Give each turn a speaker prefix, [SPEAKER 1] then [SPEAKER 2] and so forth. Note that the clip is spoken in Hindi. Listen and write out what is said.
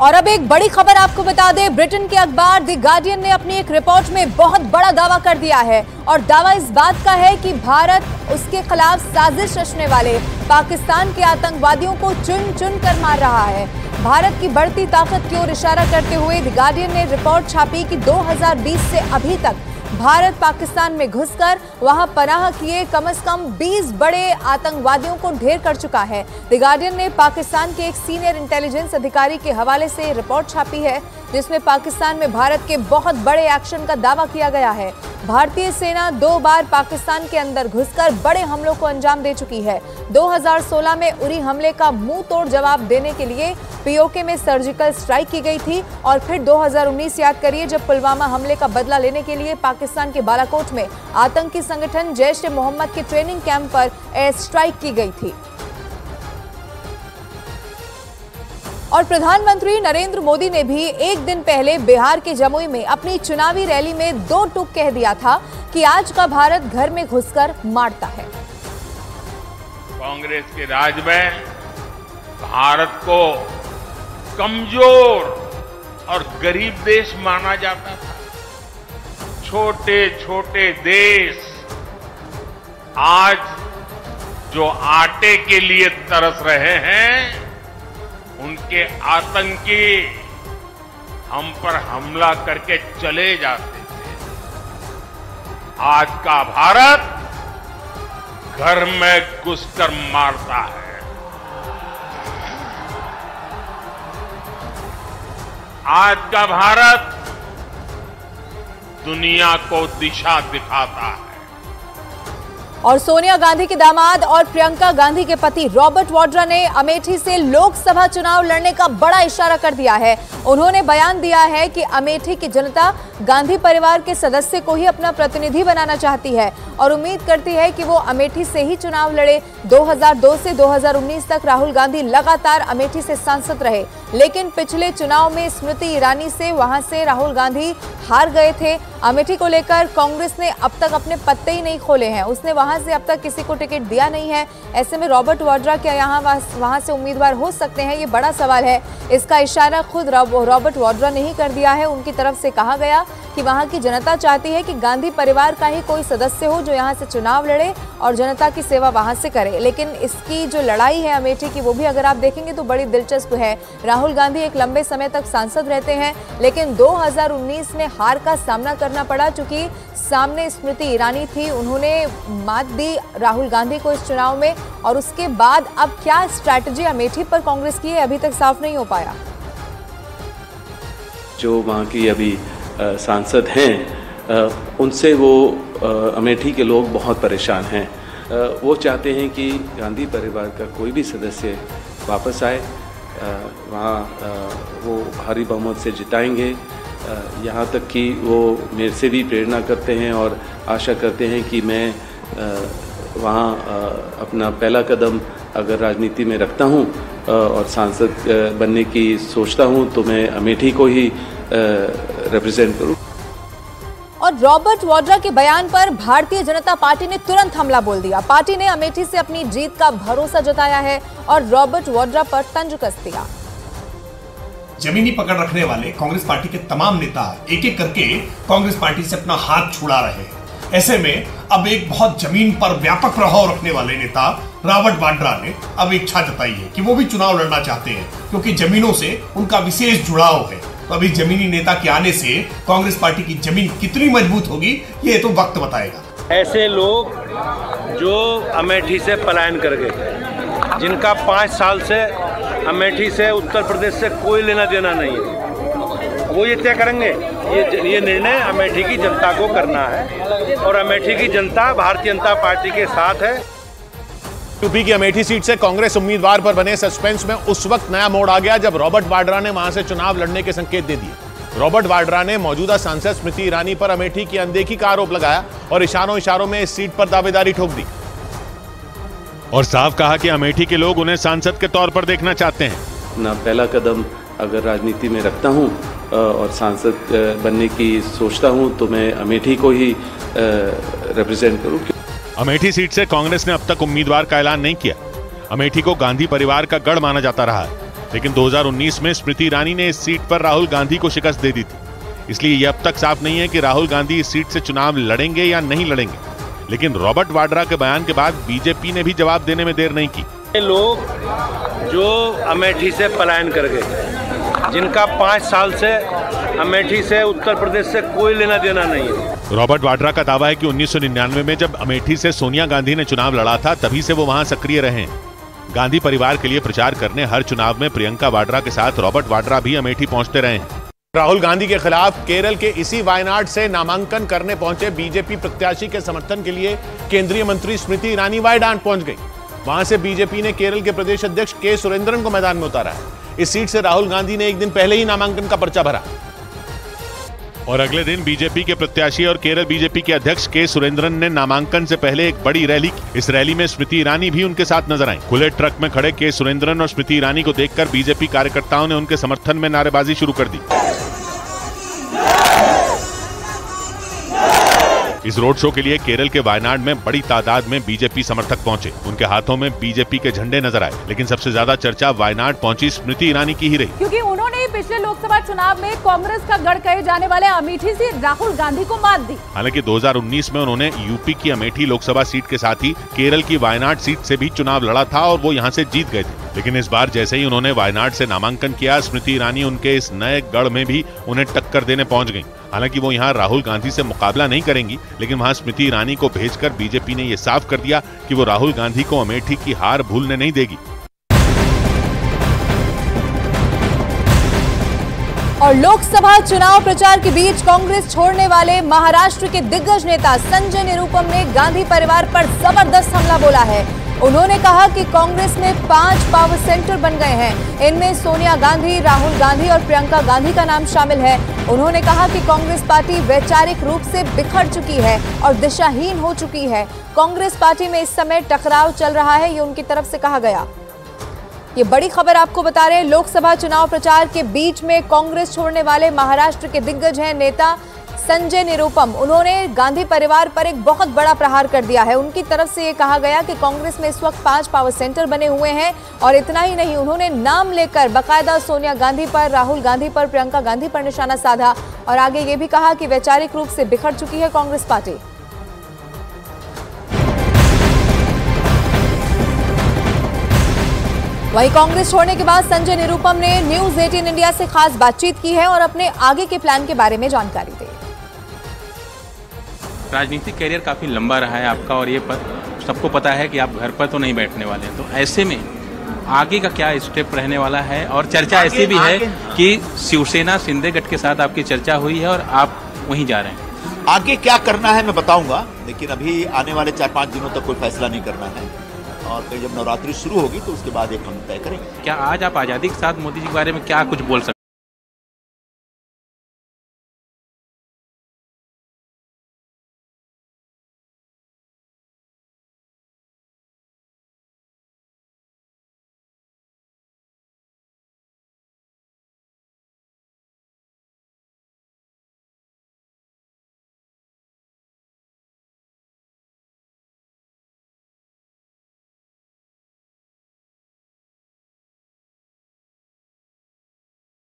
[SPEAKER 1] और अब एक बड़ी खबर आपको बता दें, ब्रिटेन के अखबार द गार्डियन ने अपनी एक रिपोर्ट में बहुत बड़ा दावा कर दिया है और दावा इस बात का है कि भारत उसके खिलाफ साजिश रचने वाले पाकिस्तान के आतंकवादियों को चुन चुन कर मार रहा है। भारत की बढ़ती ताकत की ओर इशारा करते हुए द गार्डियन ने रिपोर्ट छापी कि 2020 से अभी तक भारत पाकिस्तान में घुसकर वहां पनाह किए कम से कम 20 बड़े आतंकवादियों को ढेर कर चुका है। द गार्डियन ने पाकिस्तान के एक सीनियर इंटेलिजेंस अधिकारी के हवाले से रिपोर्ट छापी है जिसमें पाकिस्तान में भारत के बहुत बड़े एक्शन का दावा किया गया है। भारतीय सेना 2 बार पाकिस्तान के अंदर घुसकर बड़े हमलों को अंजाम दे चुकी है। 2016 में उरी हमले का मुंह तोड़ जवाब देने के लिए पीओके में सर्जिकल स्ट्राइक की गई थी और फिर 2019 याद करिए जब पुलवामा हमले का बदला लेने के लिए पाकिस्तान के बालाकोट में आतंकी संगठन जैश-ए-मोहम्मद के ट्रेनिंग कैंप पर एयर स्ट्राइक की गई थी। और प्रधानमंत्री नरेंद्र मोदी ने भी एक दिन पहले बिहार के जमुई में अपनी चुनावी रैली में 2 टूक कह दिया था कि आज का भारत घर में घुसकर मारता है।
[SPEAKER 2] कांग्रेस के राज में भारत को कमजोर और गरीब देश माना जाता था। छोटे छोटे देश आज जो आटे के लिए तरस रहे हैं, उनके आतंकी हम पर हमला करके चले जाते थे। आज का भारत घर में घुसकर मारता है। आज का भारत दुनिया को दिशा दिखाता है।
[SPEAKER 1] और सोनिया गांधी के दामाद और प्रियंका गांधी के पति रॉबर्ट वाड्रा ने अमेठी से लोकसभा चुनाव लड़ने का बड़ा इशारा कर दिया है। उन्होंने बयान दिया है कि अमेठी की जनता गांधी परिवार के सदस्य को ही अपना प्रतिनिधि बनाना चाहती है और उम्मीद करती है कि वो अमेठी से ही चुनाव लड़े। 2002 से 2019 तक राहुल गांधी लगातार अमेठी से सांसद रहे, लेकिन पिछले चुनाव में स्मृति ईरानी से वहां से राहुल गांधी हार गए थे। अमेठी को लेकर कांग्रेस ने अब तक अपने पत्ते ही नहीं खोले हैं। उसने वहां से अब तक किसी को टिकट दिया नहीं है। ऐसे में रॉबर्ट वाड्रा क्या यहाँ वहां से उम्मीदवार हो सकते हैं, ये बड़ा सवाल है। इसका इशारा खुद रॉबर्ट वाड्रा ने ही कर दिया है। उनकी तरफ से कहा गया कि वहां की जनता चाहती है कि गांधी परिवार का ही कोई सदस्य हो जो यहां से चुनाव लड़े और जनता की सेवा वहां से करे। लेकिन इसकी जो लड़ाई है अमेठी की, वो भी अगर आप देखेंगे तो बड़ी दिलचस्प है। राहुल गांधी एक लंबे समय तक सांसद रहते हैं, लेकिन 2019 में हार का सामना करना पड़ा चूंकि सामने स्मृति ईरानी थी। उन्होंने मात दी राहुल गांधी को इस चुनाव में और उसके बाद अब क्या स्ट्रैटेजी अमेठी पर कांग्रेस की है, अभी तक साफ नहीं हो पाया।
[SPEAKER 3] जो वहाँ की अभी सांसद हैं, उनसे वो अमेठी के लोग बहुत परेशान हैं। वो चाहते हैं कि गांधी परिवार का कोई भी सदस्य वापस आए। वहाँ वो भारी बहुमत से जिताएंगे। यहाँ तक कि वो मेरे से भी प्रेरणा करते हैं और आशा करते हैं कि मैं वहाँ अपना पहला कदम अगर राजनीति में रखता हूँ और सांसद बनने की सोचता हूँ तो मैं अमेठी को ही रिप्रेजेंट करूँ।
[SPEAKER 1] और रॉबर्ट वाड्रा के बयान पर भारतीय जनता पार्टी ने तुरंत हमला बोल दिया। पार्टी ने अमेठी से अपनी जीत का भरोसा जताया है और रॉबर्ट वाड्रा पर तंज कस दिया।
[SPEAKER 4] जमीनी पकड़ रखने वाले कांग्रेस पार्टी के तमाम नेता एक एक करके कांग्रेस पार्टी से अपना हाथ छुड़ा रहे हैं। ऐसे में अब एक बहुत जमीन पर व्यापक प्रभाव रखने वाले नेता रॉबर्ट वाड्रा ने अब इच्छा जताई है कि वो भी चुनाव लड़ना चाहते हैं, क्योंकि जमीनों से उनका विशेष जुड़ाव है। तो अभी जमीनी नेता के आने से कांग्रेस पार्टी की जमीन कितनी मजबूत होगी, ये तो वक्त बताएगा।
[SPEAKER 5] ऐसे लोग जो अमेठी से पलायन कर गए, जिनका 5 साल से अमेठी से उत्तर प्रदेश से कोई लेना देना नहीं है, वो ये तय करेंगे। ये निर्णय अमेठी की जनता को करना है और अमेठी की जनता भारतीय जनता पार्टी के साथ है।
[SPEAKER 6] यूपी की अमेठी सीट से कांग्रेस उम्मीदवार पर बने सस्पेंस में उस वक्त नया मोड़ आ गया जब रॉबर्ट वाड्रा ने वहां से चुनाव लड़ने के संकेत दे दिए। रॉबर्ट वाड्रा ने मौजूदा सांसद स्मृति ईरानी पर अमेठी की अनदेखी का आरोप लगाया और इशारों में इस सीट पर दावेदारी ठोक दी और साफ कहा कि अमेठी के लोग उन्हें सांसद के तौर पर देखना चाहते हैं।
[SPEAKER 3] अपना पहला कदम अगर राजनीति में रखता हूँ और सांसद बनने की सोचता हूँ तो मैं अमेठी को ही रिप्रेजेंट करूँ।
[SPEAKER 6] अमेठी सीट से कांग्रेस ने अब तक उम्मीदवार का ऐलान नहीं किया। अमेठी को गांधी परिवार का गढ़ माना जाता रहा है। लेकिन 2019 में स्मृति ईरानी ने इस सीट पर राहुल गांधी को शिकस्त दे दी थी। इसलिए यह अब तक साफ नहीं है कि राहुल गांधी इस सीट से चुनाव लड़ेंगे या नहीं लड़ेंगे। लेकिन रॉबर्ट वाड्रा के बयान के बाद बीजेपी ने भी जवाब देने में देर नहीं की।
[SPEAKER 5] ये लोग जो अमेठी से पलायन कर गए, जिनका 5 साल से अमेठी से उत्तर प्रदेश से कोई लेना देना नहीं है।
[SPEAKER 6] रॉबर्ट वाड्रा का दावा है कि 1999 में जब अमेठी से सोनिया गांधी ने चुनाव लड़ा था, तभी से वो वहां सक्रिय रहे हैं। गांधी परिवार के लिए प्रचार करने हर चुनाव में प्रियंका वाड्रा के साथ रॉबर्ट वाड्रा भी अमेठी पहुंचते रहे हैं। राहुल गांधी के खिलाफ केरल के इसी वायनाड से नामांकन करने पहुंचे बीजेपी प्रत्याशी के समर्थन के लिए केंद्रीय मंत्री स्मृति ईरानी वायनाड पहुंच गई। वहां से बीजेपी ने केरल के प्रदेश अध्यक्ष के सुरेंद्रन को मैदान में उतारा है। इस सीट से राहुल गांधी ने एक दिन पहले ही नामांकन का पर्चा भरा और अगले दिन बीजेपी के प्रत्याशी और केरल बीजेपी के अध्यक्ष के सुरेंद्रन ने नामांकन से पहले एक बड़ी रैली की। इस रैली में स्मृति ईरानी भी उनके साथ नजर आई। खुले ट्रक में खड़े के सुरेंद्रन और स्मृति ईरानी को देखकर बीजेपी कार्यकर्ताओं ने उनके समर्थन में नारेबाजी शुरू कर दी। इस रोड शो के लिए केरल के वायनाड में बड़ी तादाद में बीजेपी समर्थक पहुंचे। उनके हाथों में बीजेपी के झंडे नजर आए। लेकिन सबसे ज्यादा चर्चा वायनाड पहुंची स्मृति ईरानी की ही रही,
[SPEAKER 1] क्योंकि उन्होंने पिछले लोकसभा चुनाव में कांग्रेस का गढ़ कहे जाने वाले अमेठी से राहुल गांधी को मात दी।
[SPEAKER 6] हालांकि 2019 में उन्होंने यूपी की अमेठी लोकसभा सीट के साथ ही केरल की वायनाड सीट से भी चुनाव लड़ा था और वो यहाँ से जीत गए थे। लेकिन इस बार जैसे ही उन्होंने वायनाड से नामांकन किया, स्मृति ईरानी उनके इस नए गढ़ में भी उन्हें टक्कर देने पहुंच गई। हालांकि वो यहाँ राहुल गांधी से मुकाबला नहीं करेंगी, लेकिन वहां स्मृति ईरानी को भेजकर बीजेपी ने ये साफ कर दिया कि वो राहुल गांधी को अमेठी की हार भूलने नहीं देगी।
[SPEAKER 1] और लोकसभा चुनाव प्रचार के बीच कांग्रेस छोड़ने वाले महाराष्ट्र के दिग्गज नेता संजय निरुपम ने गांधी परिवार पर जबरदस्त हमला बोला है। उन्होंने कहा कि कांग्रेस में 5 पावर सेंटर बन गए हैं। इनमें सोनिया गांधी, राहुल गांधी और प्रियंका गांधी का नाम शामिल है। उन्होंने कहा कि कांग्रेस पार्टी वैचारिक रूप से बिखर चुकी है और दिशाहीन हो चुकी है। कांग्रेस पार्टी में इस समय टकराव चल रहा है, ये उनकी तरफ से कहा गया। ये बड़ी खबर आपको बता रहे हैं। लोकसभा चुनाव प्रचार के बीच में कांग्रेस छोड़ने वाले महाराष्ट्र के दिग्गज हैं नेता संजय निरुपम। उन्होंने गांधी परिवार पर एक बहुत बड़ा प्रहार कर दिया है। उनकी तरफ से ये कहा गया कि कांग्रेस में इस वक्त 5 पावर सेंटर बने हुए हैं और इतना ही नहीं, उन्होंने नाम लेकर बाकायदा सोनिया गांधी पर, राहुल गांधी पर, प्रियंका गांधी पर निशाना साधा और आगे ये भी कहा कि वैचारिक रूप से बिखर चुकी है कांग्रेस पार्टी। वहीं कांग्रेस छोड़ने के बाद संजय निरुपम ने न्यूज 18 इंडिया से खास बातचीत की है और अपने आगे के प्लान के बारे में जानकारी दी।
[SPEAKER 7] राजनीतिक करियर काफ़ी लंबा रहा है आपका और ये सबको पता है कि आप घर पर तो नहीं बैठने वाले हैं, तो ऐसे में आगे का क्या स्टेप रहने वाला है? और चर्चा ऐसी भी है कि शिवसेना शिंदे गठ के साथ आपकी चर्चा हुई है और आप वहीं जा रहे हैं।
[SPEAKER 8] आगे क्या करना है मैं बताऊंगा, लेकिन अभी आने वाले 4-5 दिनों तक कोई फैसला नहीं करना है और फिर जब नवरात्रि शुरू होगी तो उसके बाद एक हम तय करेंगे।
[SPEAKER 7] क्या आज आप आज़ादी के साथ मोदी जी के बारे में क्या कुछ बोल सकते हैं?